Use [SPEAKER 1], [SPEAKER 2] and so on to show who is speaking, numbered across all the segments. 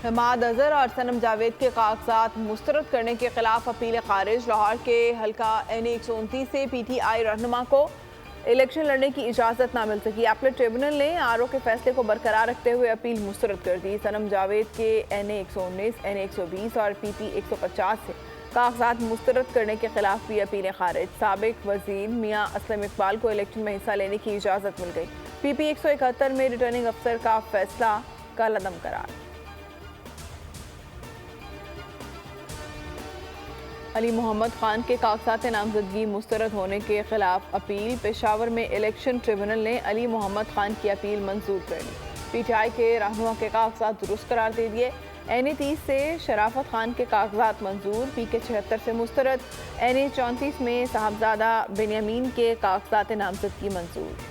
[SPEAKER 1] حماد اظہر اور صنم جاوید کے کاغذات مسترد کرنے کے خلاف اپیل خارج۔ لاہور کے حلقہ این 129 سے پی ٹی آئی رہنما کو الیکشن لڑنے کی اجازت نہ مل سکی۔ اپیلیٹ ٹریبونل نے آر او کے فیصلے کو برقرار رکھتے ہوئے اپیل مسترد کر دی۔ صنم جاوید کے این 119 این 120 اور پی پی 150 سے کاغذات مسترد کرنے کے بھی بھی اپیل خارج۔ سابق وزیر میاں اسلم اقبال کو الیکشن میں حصہ لینے کی اجازت مل گئی۔ پی پی 171 میں ریٹرننگ افسر کا فیصلہ کالعدم قرار۔ علی محمد خان کے کاغذات نامزدگی مسترد ہونے کے خلاف اپیل۔ پشاور میں الیکشن ٹریبونل نے علی محمد خان کی اپیل منظور کر لی۔ پی ٹی آئی کے رہنما کے کاغذات درست قرار دے دیے۔ این 30 سے شرافت خان کے کاغذات منظور، پی کے 76 سے مسترد، این 34 میں صاحبزادہ بنیامین کے کاغذات نامزدگی منظور۔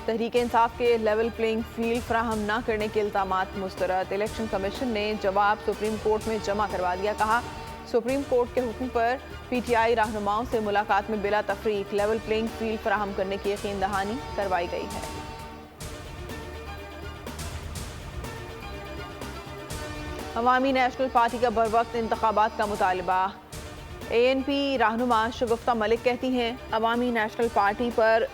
[SPEAKER 1] تحریک انصاف کے لیول پلینگ فیلڈ فراہم نہ کرنے کے الزامات مسترد۔ الیکشن کمیشن نے جواب سپریم کورٹ میں جمع کروا دیا۔ کہا سپریم کورٹ کے حکم پر پی ٹی آئی رہنماؤں سے ملاقات میں بلا تفریق لیول پلینگ فیلڈ فراہم کرنے کی یقین دہانی کروائی گئی ہے۔ عوامی نیشنل پارٹی کا بروقت انتخابات کا مطالبہ۔ اے این پی رہنما شگفتہ ملک کہتی ہیں عوامی نیشنل پارٹی پر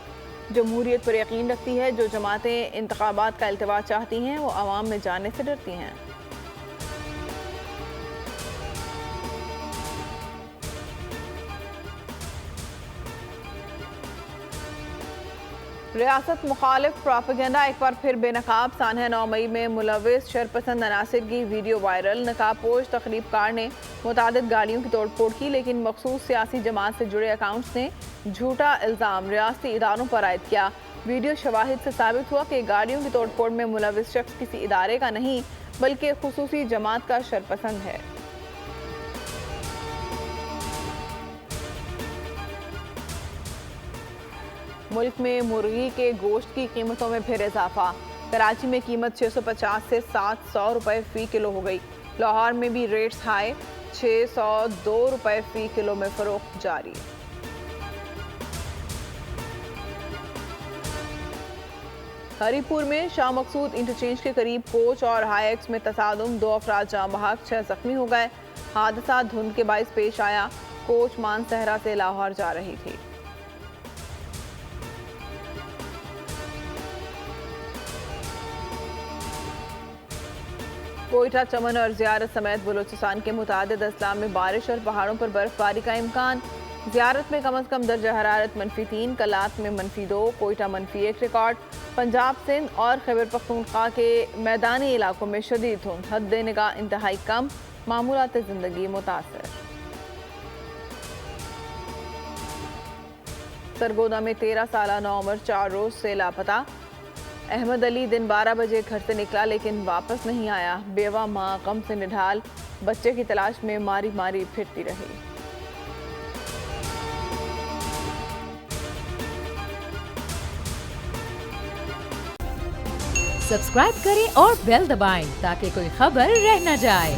[SPEAKER 1] جمہوریت پر یقین رکھتی ہے۔ جو جماعتیں انتخابات کا التوا چاہتی ہیں وہ عوام میں جانے سے ڈرتی ہیں۔ ریاست مخالف پراپیگنڈا ایک بار پھر بے نقاب۔ سانحہ 9 مئی میں ملوث شرپسند عناصر کی ویڈیو وائرل۔ نقاب پوش تقریب کار نے متعدد گاڑیوں کی توڑ پھوڑ کی، لیکن مخصوص سیاسی جماعت سے جڑے اکاؤنٹس نے جھوٹا الزام ریاستی اداروں پر عائد کیا۔ ویڈیو شواہد سے ثابت ہوا کہ گاڑیوں کی توڑ پھوڑ میں ملوث شخص کسی ادارے کا نہیں بلکہ خصوصی جماعت کا شرپسند ہے۔ ملک میں مرغی کے گوشت کی قیمتوں میں پھر اضافہ۔ کراچی میں قیمت 650 سے 700 روپے فی کلو ہو گئی۔ لاہور میں بھی ریٹس ہائی، 602 روپے فی کلو میں فروخت جاری۔ ہری پور میں شاہ مقصود انٹرچینج کے قریب کوچ اور ہائی ایکس میں تصادم، 2 افراد جاں بحق، 6 زخمی ہو گئے۔ حادثہ دھند کے باعث پیش آیا۔ کوچ مانسہرہ سے لاہور جا رہی تھی۔ کوئٹہ، چمن اور زیارت سمیت بلوچستان کے متعدد اضلاع میں بارش اور پہاڑوں پر برف باری کا امکان۔ زیارت میں کم از کم درجہ حرارت -3، کلات میں -2، کوئٹہ -1 ریکارڈ۔ پنجاب، سندھ اور خیبر پختونخوا کے میدانی علاقوں میں شدید دھند، حد نگاہ انتہائی کم، معمولات زندگی متاثر۔ سرگودا میں 13 سالہ نوعمر 4 روز سے لاپتہ۔ احمد علی دن 12 بجے گھر سے نکلا لیکن واپس نہیں آیا۔ بیوہ ماں غم سے نڈھال، بچے کی تلاش میں ماری ماری پھرتی رہی۔
[SPEAKER 2] سبسکرائب کریں اور بیل دبائیں تاکہ کوئی خبر رہ نہ جائے۔